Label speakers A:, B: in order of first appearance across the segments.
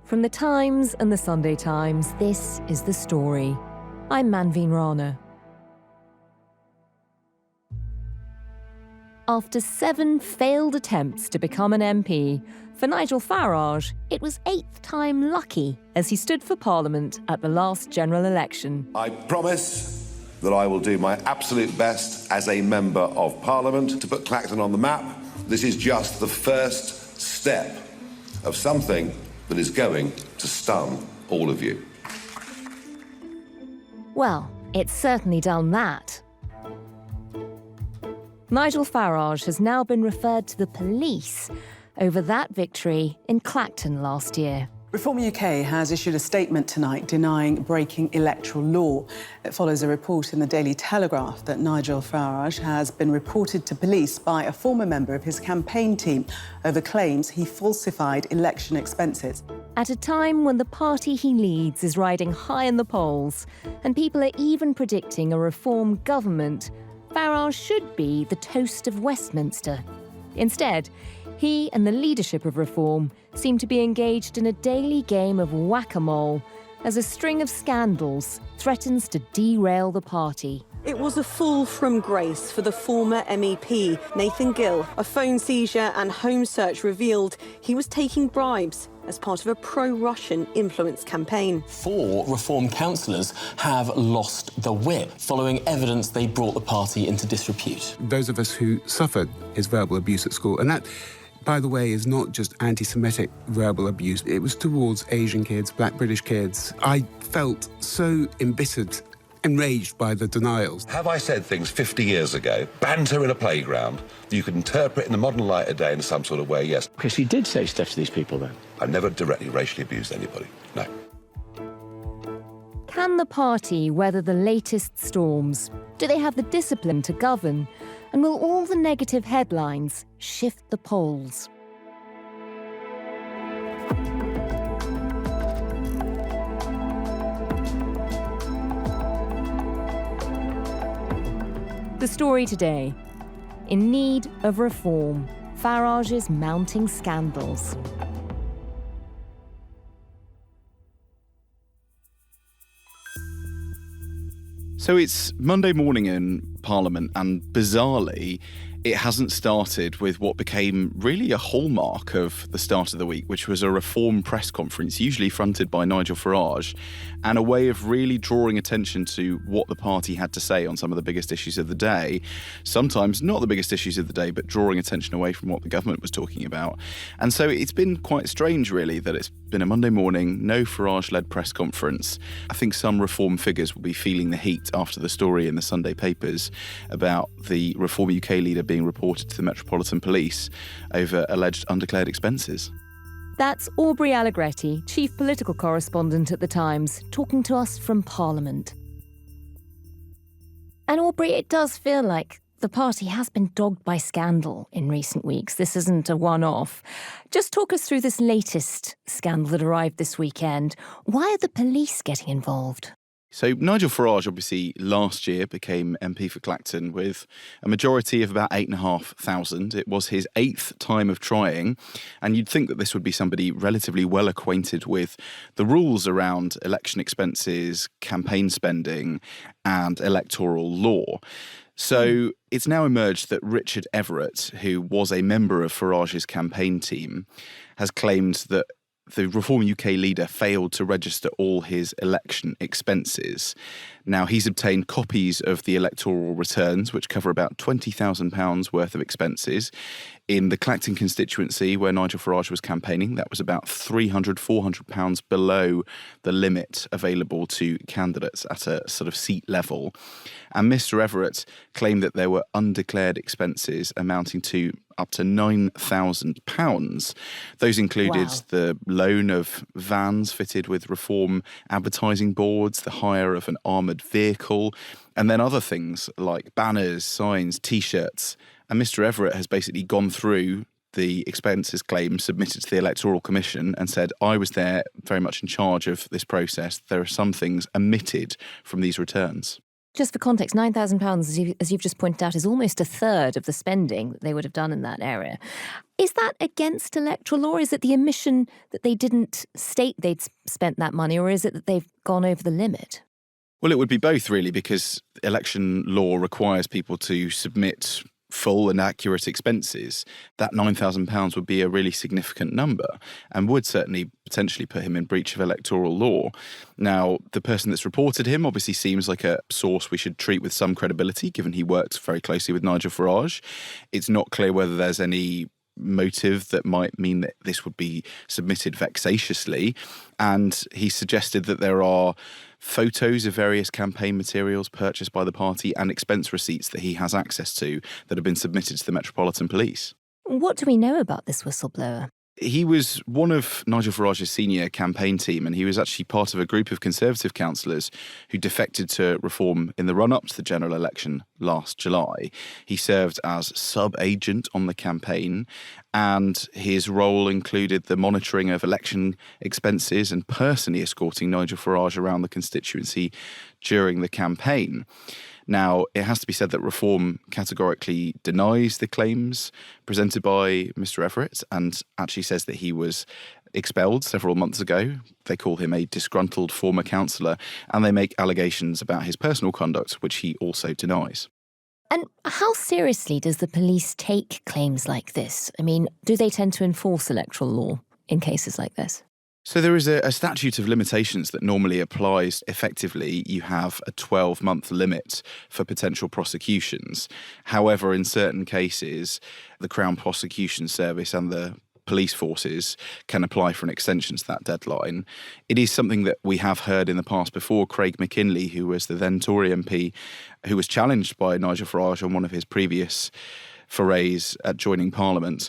A: From the Times and the Sunday Times, this is The Story. I'm Manveen Rana. After 7 failed attempts to become an MP, for Nigel Farage, it was 8th time lucky as he stood for Parliament at the last general election.
B: I promise that I will do my absolute best as a Member of Parliament to put Clacton on the map. This is just the first step of something that is going to stun all of you.
A: Well, it's certainly done that. Nigel Farage has now been referred to the police over that victory in Clacton last year.
C: Reform UK has issued a statement tonight denying breaking electoral law. It follows a report in the Daily Telegraph that Nigel Farage has been reported to police by a former member of his campaign team over claims he falsified election expenses.
A: At a time when the party he leads is riding high in the polls and people are even predicting a reform government, Farage should be the toast of Westminster. Instead, he and the leadership of Reform seem to be engaged in a daily game of whack-a-mole as a string of scandals threatens to derail the party.
D: It was a fall from grace for the former MEP, Nathan Gill. A phone seizure and home search revealed he was taking bribes as part of a pro-Russian influence campaign.
E: 4 Reform councillors have lost the whip following evidence they brought the party into disrepute.
F: Those of us who suffered his verbal abuse at school, and that, by the way, is not just anti-Semitic verbal abuse. It was towards Asian kids, black British kids. I felt so embittered, enraged by the denials.
B: Have I said things 50 years ago, banter in a playground, that you could interpret in the modern light of day in some sort of way? Yes.
G: Because you did say stuff to these people then?
B: I've never directly racially abused anybody, no.
A: Can the party weather the latest storms? Do they have the discipline to govern? And will all the negative headlines shift the polls? The Story today. In need of reform, Farage's mounting scandals.
H: So it's Monday morning in Parliament, and bizarrely, it hasn't started with what became really a hallmark of the start of the week, which was a Reform press conference, usually fronted by Nigel Farage, and a way of really drawing attention to what the party had to say on some of the biggest issues of the day. Sometimes not the biggest issues of the day, but drawing attention away from what the government was talking about. And so it's been quite strange, really, that it's been a Monday morning, no Farage-led press conference. I think some Reform figures will be feeling the heat after the story in the Sunday papers about the Reform UK leader being reported to the Metropolitan Police over alleged undeclared expenses.
A: That's Aubrey Allegretti, chief political correspondent at The Times, talking to us from Parliament. And Aubrey, it does feel like the party has been dogged by scandal in recent weeks. This isn't a one-off. Just talk us through this latest scandal that arrived this weekend. Why are the police getting involved?
H: So Nigel Farage, obviously, last year became MP for Clacton with a majority of about 8,500. It was his 8th time of trying, and you'd think that this would be somebody relatively well acquainted with the rules around election expenses, campaign spending, and electoral law. So it's now emerged that Richard Everett, who was a member of Farage's campaign team, has claimed that the Reform UK leader failed to register all his election expenses. Now, he's obtained copies of the electoral returns, which cover about £20,000 worth of expenses. In the Clacton constituency, where Nigel Farage was campaigning, that was about £300, £400 below the limit available to candidates at a sort of seat level. And Mr Everett claimed that there were undeclared expenses amounting to up to £9,000. Those included the loan of vans fitted with Reform advertising boards, the hire of an armoured vehicle, and then other things like banners, signs, T-shirts. And Mr Everett has basically gone through the expenses claims submitted to the Electoral Commission and said, I was there very much in charge of this process. There are some things omitted from these returns.
A: Just for context, £9,000, as you've just pointed out, is almost a third of the spending that they would have done in that area. Is that against electoral law? Is it the omission that they didn't state they'd spent that money, or is it that they've gone over the limit?
H: Well, it would be both, really, because election law requires people to submit full and accurate expenses. That £9,000 would be a really significant number and would certainly potentially put him in breach of electoral law. Now, the person that's reported him obviously seems like a source we should treat with some credibility, given he worked very closely with Nigel Farage. It's not clear whether there's any motive that might mean that this would be submitted vexatiously. And he suggested that there are photos of various campaign materials purchased by the party and expense receipts that he has access to that have been submitted to the Metropolitan Police.
A: What do we know about this whistleblower?
H: He was one of Nigel Farage's senior campaign team, and he was actually part of a group of Conservative councillors who defected to Reform in the run-up to the general election last July. He served as sub-agent on the campaign, and his role included the monitoring of election expenses and personally escorting Nigel Farage around the constituency during the campaign. Now, it has to be said that Reform categorically denies the claims presented by Mr. Everett and actually says that he was expelled several months ago. They call him a disgruntled former councillor, and they make allegations about his personal conduct, which he also denies.
A: And how seriously does the police take claims like this? I mean, do they tend to enforce electoral law in cases like this?
H: So there is a statute of limitations that normally applies. Effectively, you have a 12-month limit for potential prosecutions. However, in certain cases, the Crown Prosecution Service and the police forces can apply for an extension to that deadline. It is something that we have heard in the past before. Craig McKinley, who was the then Tory MP, who was challenged by Nigel Farage on one of his previous forays at joining Parliament,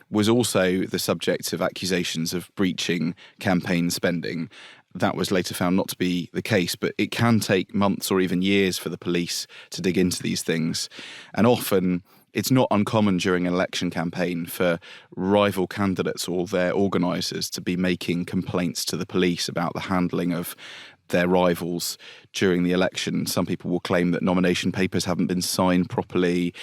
H: was also the subject of accusations of breaching campaign spending. That was later found not to be the case, but it can take months or even years for the police to dig into these things. And often it's not uncommon during an election campaign for rival candidates or their organisers to be making complaints to the police about the handling of their rivals during the election. Some people will claim that nomination papers haven't been signed properly.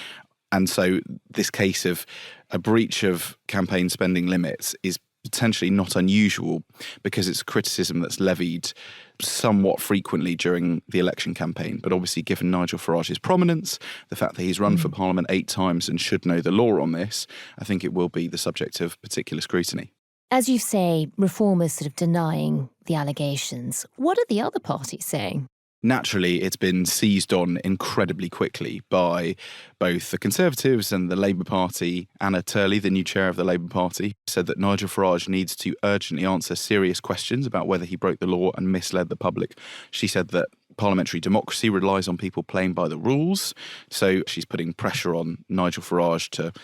H: And so this case of a breach of campaign spending limits is potentially not unusual because it's criticism that's levied somewhat frequently during the election campaign. But obviously, given Nigel Farage's prominence, the fact that he's run for Parliament 8 times and should know the law on this, I think it will be the subject of particular scrutiny.
A: As you say, Reform is sort of denying the allegations. What are the other parties saying?
H: Naturally, it's been seized on incredibly quickly by both the Conservatives and the Labour Party. Anna Turley, the new chair of the Labour Party, said that Nigel Farage needs to urgently answer serious questions about whether he broke the law and misled the public. She said that parliamentary democracy relies on people playing by the rules, so she's putting pressure on Nigel Farage to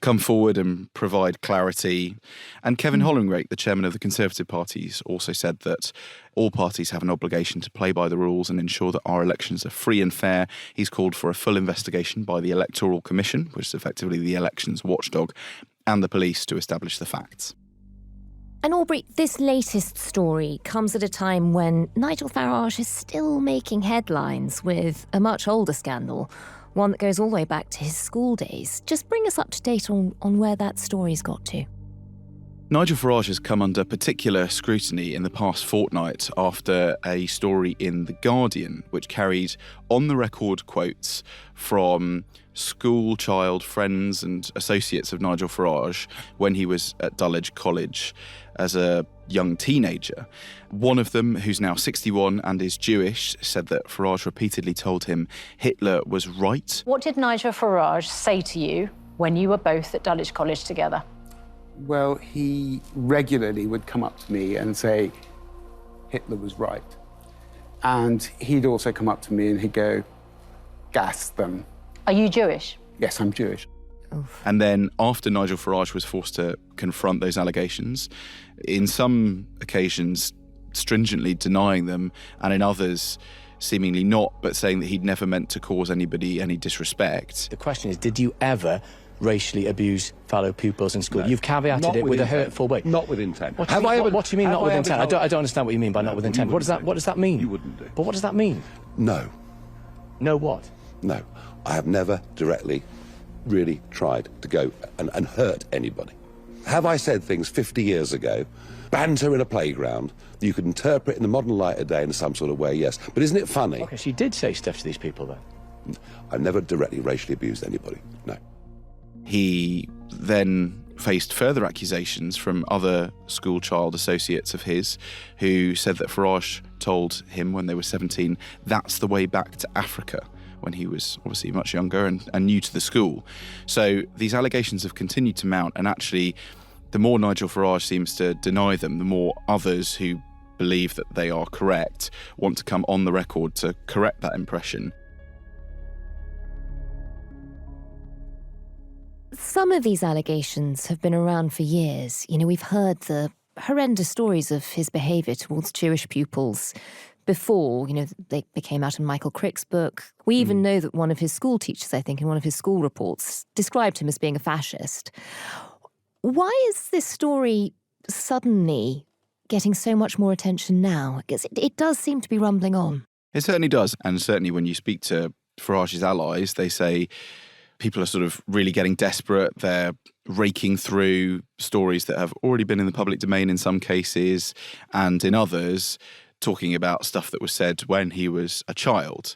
H: come forward and provide clarity. And Kevin Hollingrake, the chairman of the Conservative parties, also said that all parties have an obligation to play by the rules and ensure that our elections are free and fair. He's called for a full investigation by the Electoral Commission, which is effectively the elections watchdog, and the police to establish the facts.
A: And Aubrey, this latest story comes at a time when Nigel Farage is still making headlines with a much older scandal, one that goes all the way back to his school days. Just bring us up to date on where that story's got to.
H: Nigel Farage has come under particular scrutiny in the past fortnight after a story in The Guardian, which carried on-the-record quotes from school child friends and associates of Nigel Farage when he was at Dulwich College as a young teenager. One of them, who's now 61 and is Jewish, said that Farage repeatedly told him Hitler was right.
I: What did Nigel Farage say to you when you were both at Dulwich College together?
F: Well, he regularly would come up to me and say, Hitler was right. And he'd also come up to me and he'd go, gas them.
I: Are you Jewish?
F: Yes, I'm Jewish.
H: And then after Nigel Farage was forced to confront those allegations, in some occasions stringently denying them, and in others seemingly not, but saying that he'd never meant to cause anybody any disrespect.
G: The question is, did you ever racially abuse fellow pupils in school?
J: No.
G: You've caveated it with a hurtful way.
J: Not with intent.
G: What do you mean not with intent? I don't understand what you mean by not with intent. What does that mean?
J: You wouldn't do.
G: But what does that mean?
J: No.
G: No what?
J: No, I have never directly really tried to go and hurt anybody. Have I said things 50 years ago, banter in a playground, that you could interpret in the modern light of day in some sort of way? Yes. But isn't it funny?
G: Okay, so you did say stuff to these people, then?
J: I've never directly racially abused anybody, no.
H: He then faced further accusations from other school child associates of his who said that Farage told him when they were 17, that's the way back to Africa, when he was obviously much younger and new to the school. So these allegations have continued to mount, and actually the more Nigel Farage seems to deny them, the more others who believe that they are correct want to come on the record to correct that impression.
A: Some of these allegations have been around for years. You know, we've heard the horrendous stories of his behaviour towards Jewish pupils before, you know, they came out in Michael Crick's book. We even know that one of his school teachers, I think, in one of his school reports, described him as being a fascist. Why is this story suddenly getting so much more attention now? Because it does seem to be rumbling on.
H: It certainly does. And certainly when you speak to Farage's allies, they say people are sort of really getting desperate. They're raking through stories that have already been in the public domain in some cases, and in others, talking about stuff that was said when he was a child.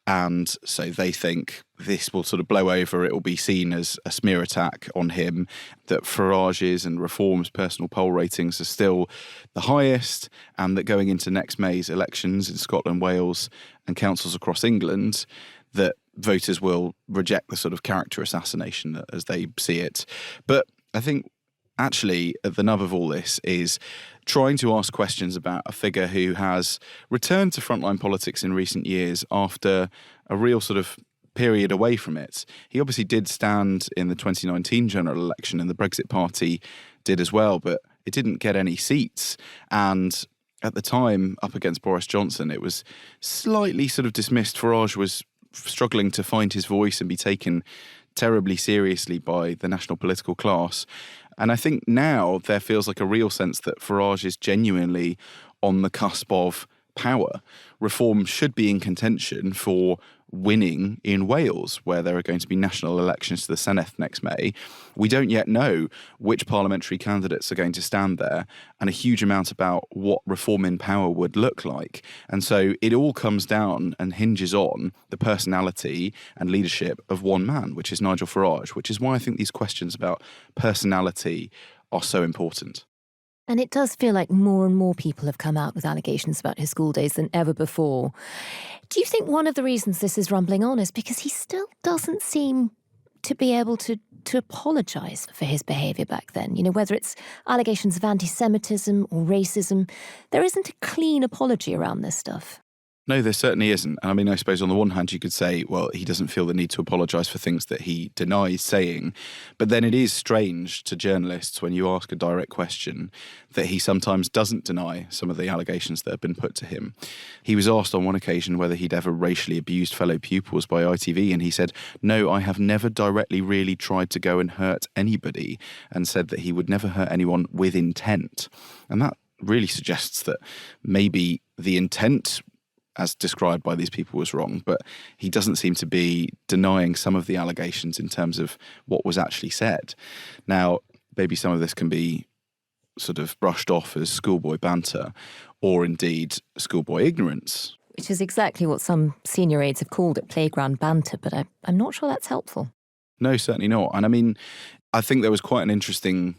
H: And so they think this will sort of blow over, it will be seen as a smear attack on him, that Farage's and Reform's personal poll ratings are still the highest, and that going into next May's elections in Scotland, Wales and councils across England, that voters will reject the sort of character assassination as they see it. But I think actually at the nub of all this is trying to ask questions about a figure who has returned to frontline politics in recent years after a real sort of period away from it. He obviously did stand in the 2019 general election, and the Brexit Party did as well, but it didn't get any seats. And at the time, up against Boris Johnson, it was slightly sort of dismissed. Farage was struggling to find his voice and be taken terribly seriously by the national political class. And I think now there feels like a real sense that Farage is genuinely on the cusp of power. Reform should be in contention for winning in Wales, where there are going to be national elections to the Senedd next May. We don't yet know which parliamentary candidates are going to stand there, and a huge amount about what Reform in power would look like. And so it all comes down and hinges on the personality and leadership of one man, which is Nigel Farage, which is why I think these questions about personality are so important.
A: And it does feel like more and more people have come out with allegations about his school days than ever before. Do you think one of the reasons this is rumbling on is because he still doesn't seem to be able to apologise for his behaviour back then? You know, whether it's allegations of anti-Semitism or racism, there isn't a clean apology around this stuff.
H: No, there certainly isn't. I mean, I suppose on the one hand you could say, well, he doesn't feel the need to apologise for things that he denies saying. But then it is strange to journalists when you ask a direct question that he sometimes doesn't deny some of the allegations that have been put to him. He was asked on one occasion whether he'd ever racially abused fellow pupils by ITV, and he said, no, I have never directly really tried to go and hurt anybody, and said that he would never hurt anyone with intent. And that really suggests that maybe the intent as described by these people was wrong, but he doesn't seem to be denying some of the allegations in terms of what was actually said. Now, maybe some of this can be sort of brushed off as schoolboy banter or indeed schoolboy ignorance.
A: Which is exactly what some senior aides have called it, playground banter, but I'm not sure that's helpful.
H: No, certainly not. And I mean, I think there was quite an interesting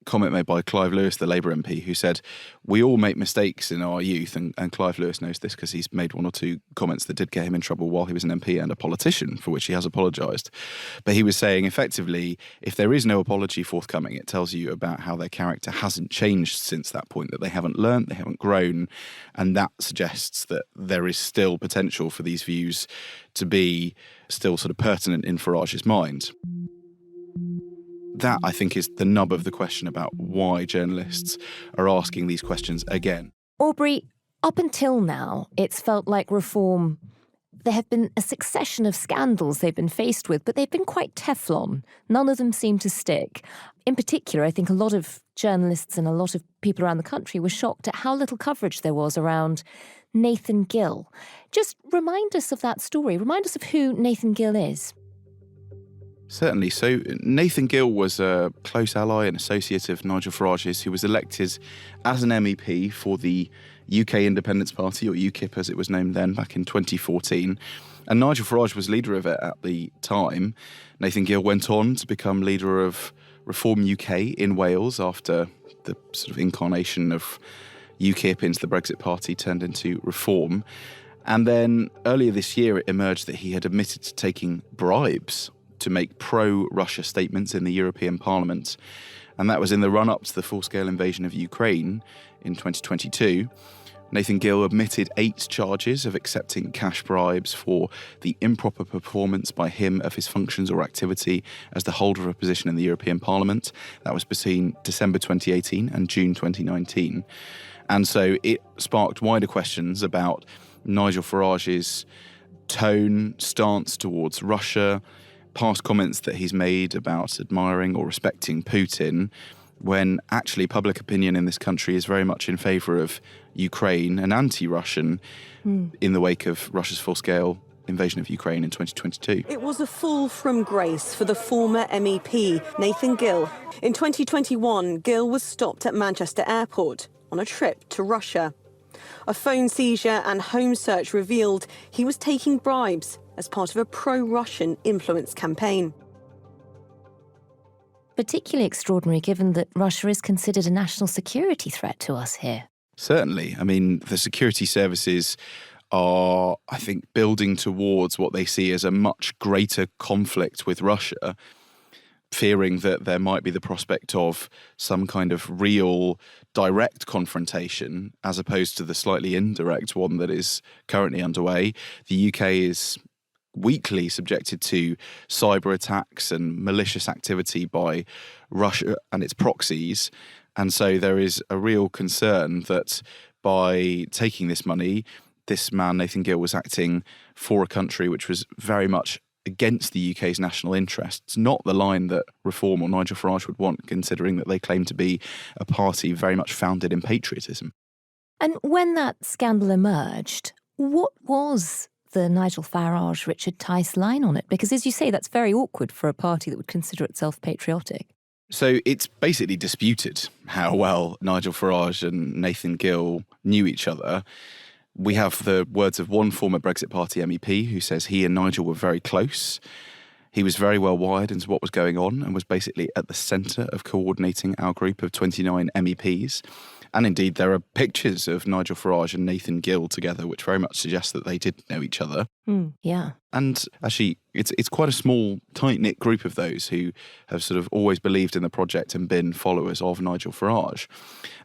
H: comment made by Clive Lewis, the Labour MP, who said, we all make mistakes in our youth, and Clive Lewis knows this because he's made one or two comments that did get him in trouble while he was an MP and a politician, for which he has apologised. But he was saying, effectively, if there is no apology forthcoming, it tells you about how their character hasn't changed since that point, that they haven't learnt, they haven't grown, and that suggests that there is still potential for these views to be still sort of pertinent in Farage's mind. That, I think, is the nub of the question about why journalists are asking these questions again.
A: Aubrey, up until now, it's felt like Reform there have been a succession of scandals they've been faced with, but they've been quite Teflon. None of them seem to stick. In particular, I think a lot of journalists and a lot of people around the country were shocked at how little coverage there was around Nathan Gill. Just remind us of that story. Remind us of who Nathan Gill is.
H: Certainly. So Nathan Gill was a close ally and associate of Nigel Farage's, who was elected as an MEP for the UK Independence Party, or UKIP as it was named then, back in 2014. And Nigel Farage was leader of it at the time. Nathan Gill went on to become leader of Reform UK in Wales after the sort of incarnation of UKIP into the Brexit Party turned into Reform. And then earlier this year, it emerged that he had admitted to taking bribes to make pro-Russia statements in the European Parliament. And that was in the run-up to the full-scale invasion of Ukraine in 2022. Nathan Gill admitted 8 charges of accepting cash bribes for the improper performance by him of his functions or activity as the holder of a position in the European Parliament. That was between December 2018 and June 2019. And so it sparked wider questions about Nigel Farage's tone, stance towards Russia, past comments that he's made about admiring or respecting Putin, when actually public opinion in this country is very much in favour of Ukraine and anti-Russian in the wake of Russia's full-scale invasion of Ukraine in 2022.
D: It was a fall from grace for the former MEP, Nathan Gill. In 2021, Gill was stopped at Manchester Airport on a trip to Russia. A phone seizure and home search revealed he was taking bribes as part of a pro-Russian influence campaign.
A: Particularly extraordinary given that Russia is considered a national security threat to us here.
H: Certainly. I mean, the security services are, I think, building towards what they see as a much greater conflict with Russia, fearing that there might be the prospect of some kind of real direct confrontation as opposed to the slightly indirect one that is currently underway. The UK is weekly subjected to cyber attacks and malicious activity by Russia and its proxies. And so there is a real concern that by taking this money, this man, Nathan Gill, was acting for a country which was very much against the UK's national interests, not the line that Reform or Nigel Farage would want, considering that they claim to be a party very much founded in patriotism.
A: And when that scandal emerged, what was the Nigel Farage, Richard Tice line on it? Because as you say, that's very awkward for a party that would consider itself patriotic.
H: So it's basically disputed how well Nigel Farage and Nathan Gill knew each other. We have the words of one former Brexit Party MEP who says he and Nigel were very close. He was very well wired into what was going on and was basically at the centre of coordinating our group of 29 MEPs. And indeed, there are pictures of Nigel Farage and Nathan Gill together, which very much suggests that they did know each other.
A: Yeah.
H: And actually, it's quite a small, tight-knit group of those who have sort of always believed in the project and been followers of Nigel Farage.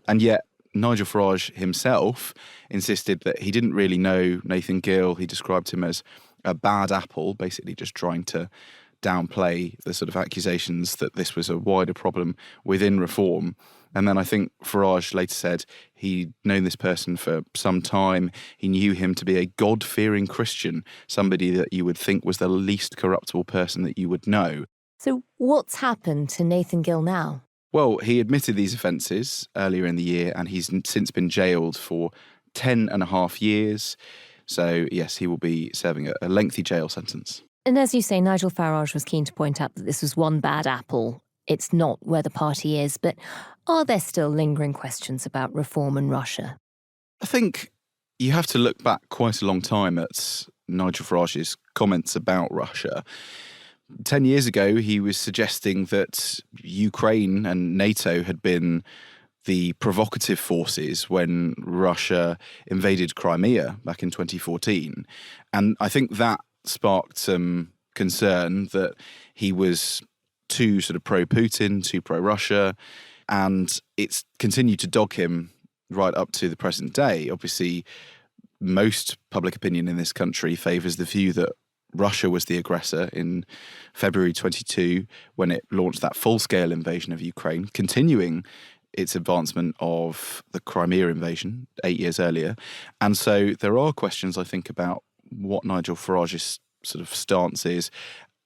H: And yet, Nigel Farage himself insisted that he didn't really know Nathan Gill. He described him as a bad apple, basically just trying to downplay the sort of accusations that this was a wider problem within Reform. And then I think Farage later said he'd known this person for some time. He knew him to be a God-fearing Christian, somebody that you would think was the least corruptible person that you would know.
A: So what's happened to Nathan Gill now?
H: Well, he admitted these offences earlier in the year, and he's since been jailed for 10.5 years. So, yes, he will be serving a lengthy jail sentence.
A: And as you say, Nigel Farage was keen to point out that this was one bad apple. It's not where the party is, but are there still lingering questions about Reform and Russia?
H: I think you have to look back quite a long time at Nigel Farage's comments about Russia. 10 years ago, he was suggesting that Ukraine and NATO had been the provocative forces when Russia invaded Crimea back in 2014. And I think that sparked some concern that he was too sort of pro-Putin, too pro-Russia, and it's continued to dog him right up to the present day. Obviously, most public opinion in this country favours the view that Russia was the aggressor in February 22 when it launched that full-scale invasion of Ukraine, continuing its advancement of the Crimea invasion 8 years earlier. And so there are questions, I think, about what Nigel Farage's sort of stance is,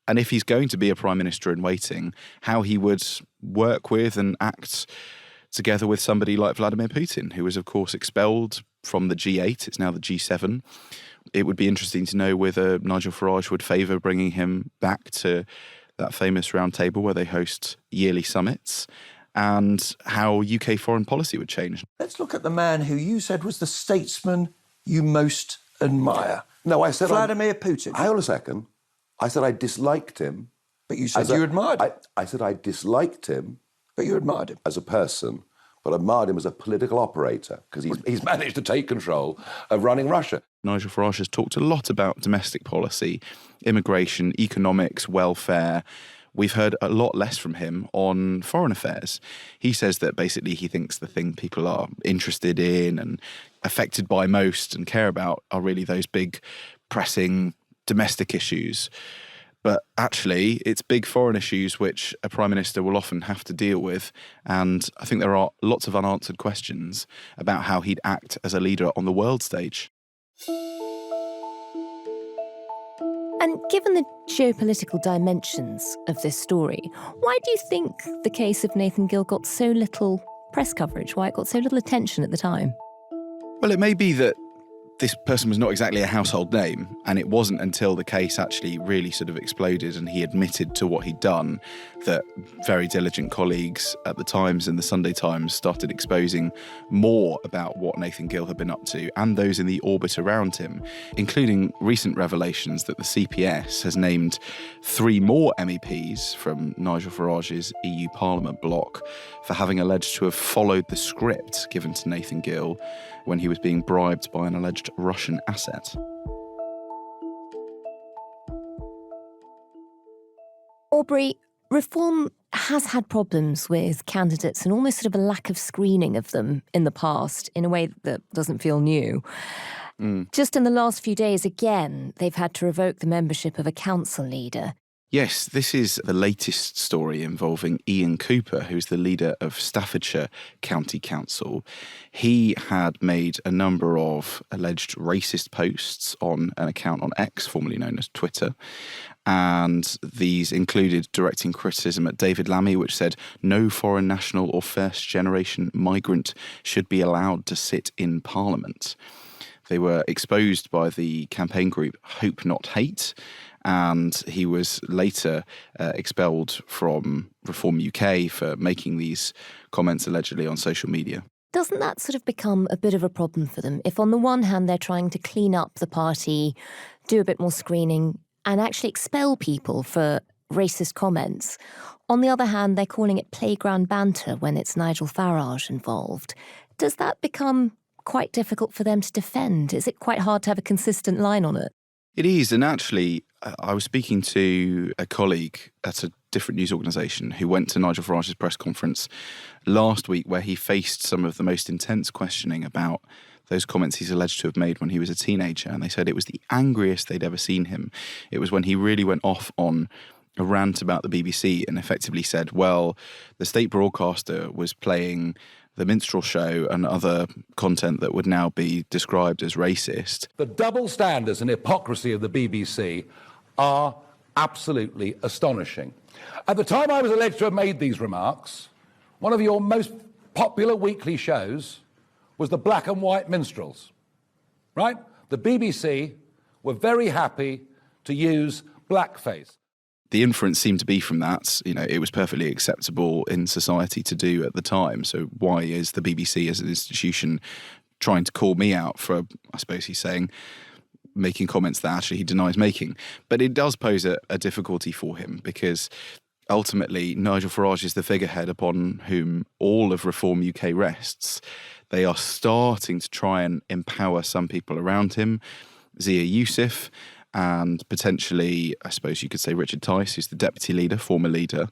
H: and if he's going to be a Prime Minister in waiting, how he would work with and act together with somebody like Vladimir Putin, who was, of course, expelled from the G8. It's now the G7. It would be interesting to know whether Nigel Farage would favour bringing him back to that famous round table where they host yearly summits, and how UK foreign policy would change.
K: Let's look at the man who you said was the statesman you most admire.
J: No, I said
K: Vladimir Putin.
J: Hold a second. I said I disliked him.
K: But you said you admired him.
J: I said I disliked him.
K: But you admired him.
J: As a person, but I admired him as a political operator, because he's managed to take control of running Russia.
H: Nigel Farage has talked a lot about domestic policy, immigration, economics, welfare. We've heard a lot less from him on foreign affairs. He says that basically he thinks the thing people are interested in and affected by most and care about are really those big, pressing domestic issues. But actually, it's big foreign issues which a Prime Minister will often have to deal with. And I think there are lots of unanswered questions about how he'd act as a leader on the world stage.
A: And given the geopolitical dimensions of this story, why do you think the case of Nathan Gill got so little press coverage? Why it got so little attention at the time?
H: Well, it may be that this person was not exactly a household name, and it wasn't until the case actually really sort of exploded and he admitted to what he'd done that very diligent colleagues at the Times and the Sunday Times started exposing more about what Nathan Gill had been up to and those in the orbit around him, including recent revelations that the CPS has named 3 more MEPs from Nigel Farage's EU Parliament bloc for having alleged to have followed the script given to Nathan Gill when he was being bribed by an alleged Russian asset.
A: Aubrey, Reform has had problems with candidates and almost sort of a lack of screening of them in the past in a way that doesn't feel new. Just in the last few days, again, they've had to revoke the membership of a council leader.
H: Yes, this is the latest story involving Ian Cooper, who's the leader of Staffordshire County Council. He had made a number of alleged racist posts on an account on X, formerly known as Twitter. And these included directing criticism at David Lammy, which said no foreign national or first-generation migrant should be allowed to sit in Parliament. They were exposed by the campaign group Hope Not Hate, and he was later expelled from Reform UK for making these comments allegedly on social media.
A: Doesn't that sort of become a bit of a problem for them? If on the one hand they're trying to clean up the party, do a bit more screening, and actually expel people for racist comments, on the other hand they're calling it playground banter when it's Nigel Farage involved. Does that become quite difficult for them to defend? Is it quite hard to have a consistent line on it?
H: It is, and actually, I was speaking to a colleague at a different news organisation who went to Nigel Farage's press conference last week where he faced some of the most intense questioning about those comments he's alleged to have made when he was a teenager, and they said it was the angriest they'd ever seen him. It was when he really went off on a rant about the BBC and effectively said, well, the state broadcaster was playing the minstrel show and other content that would now be described as racist.
L: The double standards and hypocrisy of the BBC are absolutely astonishing. At the time I was alleged to have made these remarks, one of your most popular weekly shows was the Black and White Minstrels, right? The BBC were very happy to use blackface.
H: The inference seemed to be from that, it was perfectly acceptable in society to do at the time. So why is the BBC as an institution trying to call me out for, I suppose he's saying, making comments that actually he denies making? But it does pose a difficulty for him because ultimately Nigel Farage is the figurehead upon whom all of Reform UK rests. They are starting to try and empower some people around him. Zia Youssef, and potentially, I suppose you could say Richard Tice, who's the deputy leader, former leader.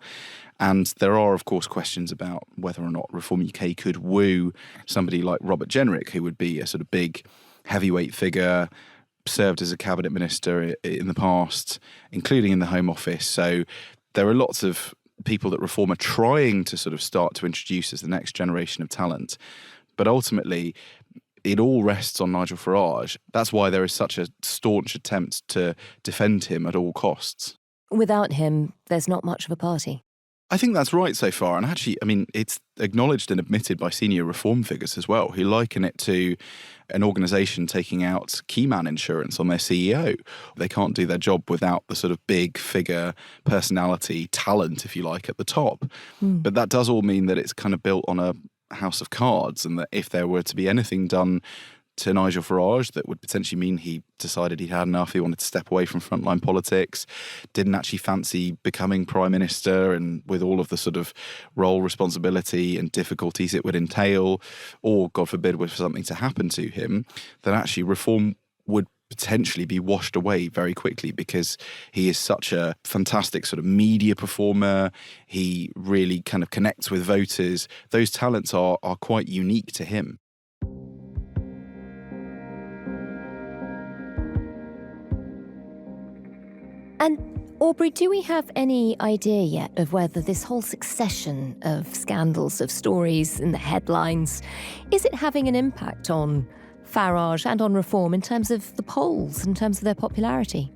H: And there are, of course, questions about whether or not Reform UK could woo somebody like Robert Jenrick, who would be a sort of big heavyweight figure, served as a cabinet minister in the past, including in the Home Office. So there are lots of people that Reform are trying to sort of start to introduce as the next generation of talent. But ultimately, it all rests on Nigel Farage. That's why there is such a staunch attempt to defend him at all costs.
A: Without him, there's not much of a party.
H: I think that's right so far. And actually, I mean, it's acknowledged and admitted by senior reform figures as well, who liken it to an organisation taking out key man insurance on their CEO. They can't do their job without the sort of big figure personality, talent, if you like, at the top. But that does all mean that it's kind of built on a house of cards, and that if there were to be anything done to Nigel Farage that would potentially mean he decided he'd had enough, he wanted to step away from frontline politics, didn't actually fancy becoming Prime Minister, and with all of the sort of role responsibility and difficulties it would entail, or, God forbid, was something to happen to him, then actually reform would potentially be washed away very quickly, because he is such a fantastic sort of media performer. He really kind of connects with voters. Those talents are quite unique to him.
A: And Aubrey, do we have any idea yet of whether this whole succession of scandals, of stories in the headlines, is it having an impact on Farage and on Reform in terms of the polls, in terms of their popularity?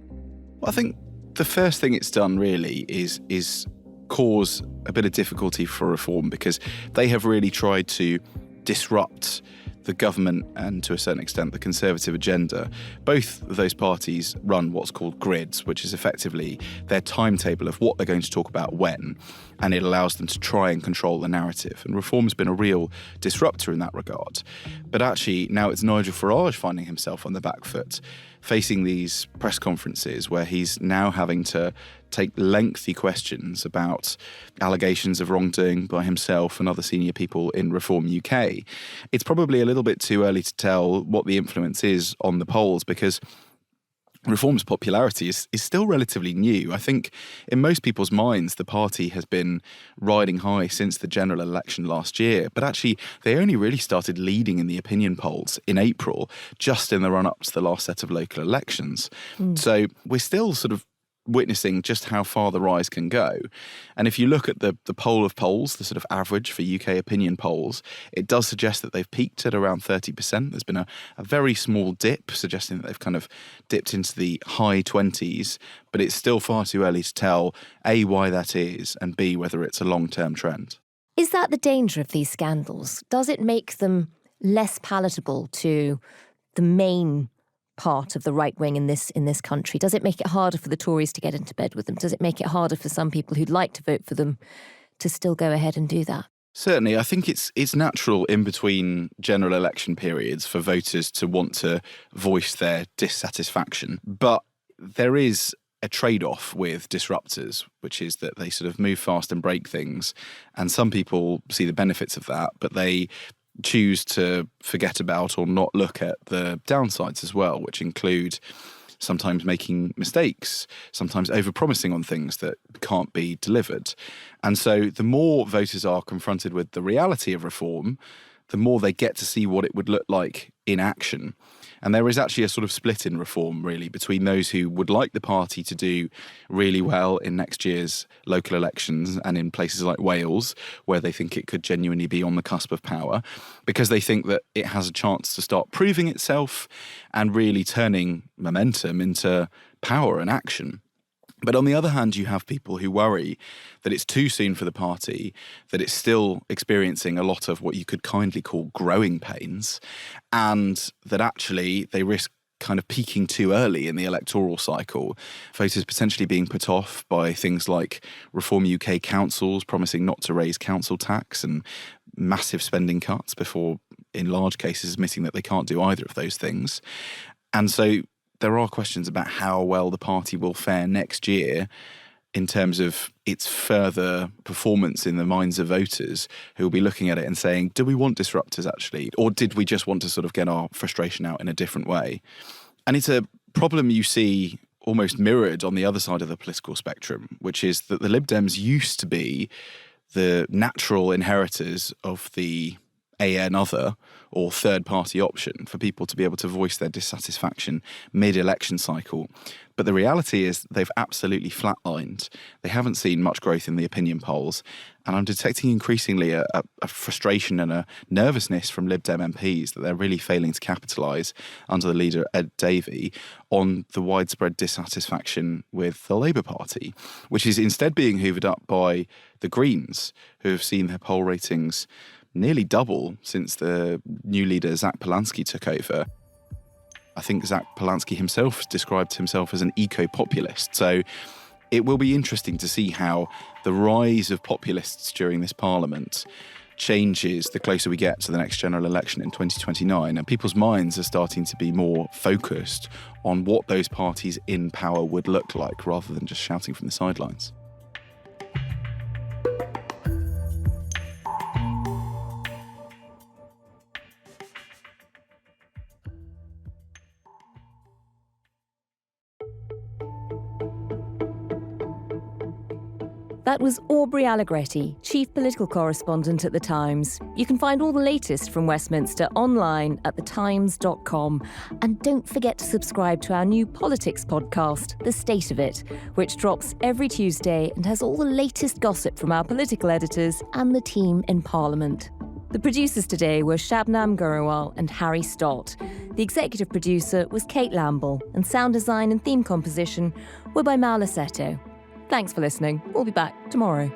H: Well, I think the first thing it's done really is cause a bit of difficulty for Reform, because they have really tried to disrupt the government and, to a certain extent, the Conservative agenda. Both of those parties run what's called grids, which is effectively their timetable of what they're going to talk about when, and it allows them to try and control the narrative. And Reform's been a real disruptor in that regard. But actually, now it's Nigel Farage finding himself on the back foot, facing these press conferences where he's now having to take lengthy questions about allegations of wrongdoing by himself and other senior people in Reform UK. It's probably a little bit too early to tell what the influence is on the polls, because Reform's popularity is still relatively new. I think in most people's minds, the party has been riding high since the general election last year. But actually, they only really started leading in the opinion polls in April, just in the run-up to the last set of local elections. So we're still sort of witnessing just how far the rise can go. And if you look at the poll of polls, the sort of average for UK opinion polls, it does suggest that they've peaked at around 30%. There's been a very small dip, suggesting that they've kind of dipped into the high 20s, but it's still far too early to tell, A, why that is, and B, whether it's a long-term trend.
A: Is that the danger of these scandals? Does it make them less palatable to the main part of the right wing in this country? Does it make it harder for the Tories to get into bed with them? Does it make it harder for some people who'd like to vote for them to still go ahead and do that?
H: Certainly, I think it's natural in between general election periods for voters to want to voice their dissatisfaction. But there is a trade-off with disruptors, which is that they sort of move fast and break things. And some people see the benefits of that, but they choose to forget about or not look at the downsides as well, which include sometimes making mistakes, sometimes overpromising on things that can't be delivered. And so the more voters are confronted with the reality of Reform, the more they get to see what it would look like in action. And there is actually a sort of split in Reform, really, between those who would like the party to do really well in next year's local elections and in places like Wales, where they think it could genuinely be on the cusp of power, because they think that it has a chance to start proving itself and really turning momentum into power and action. But on the other hand, you have people who worry that it's too soon for the party, that it's still experiencing a lot of what you could kindly call growing pains, and that actually they risk kind of peaking too early in the electoral cycle, voters potentially being put off by things like Reform UK councils promising not to raise council tax and massive spending cuts before, in large cases, admitting that they can't do either of those things. And so there are questions about how well the party will fare next year in terms of its further performance in the minds of voters who will be looking at it and saying, do we want disruptors actually? Or did we just want to sort of get our frustration out in a different way? And it's a problem you see almost mirrored on the other side of the political spectrum, which is that the Lib Dems used to be the natural inheritors of the another or third-party option for people to be able to voice their dissatisfaction mid-election cycle. But the reality is they've absolutely flatlined. They haven't seen much growth in the opinion polls. And I'm detecting increasingly a frustration and a nervousness from Lib Dem MPs that they're really failing to capitalise under the leader, Ed Davey, on the widespread dissatisfaction with the Labour Party, which is instead being hoovered up by the Greens, who have seen their poll ratings nearly double since the new leader, Zach Polanski, took over. I think Zach Polanski himself described himself as an eco-populist. So it will be interesting to see how the rise of populists during this parliament changes the closer we get to the next general election in 2029. And people's minds are starting to be more focused on what those parties in power would look like, rather than just shouting from the sidelines.
A: That was Aubrey Allegretti, Chief Political Correspondent at The Times. You can find all the latest from Westminster online at thetimes.com. And don't forget to subscribe to our new politics podcast, The State of It, which drops every Tuesday and has all the latest gossip from our political editors and the team in Parliament. The producers today were Shabnam Gurewal and Harry Stott. The executive producer was Kate Lamble, and sound design and theme composition were by Mal Lassetto. Thanks for listening. We'll be back tomorrow.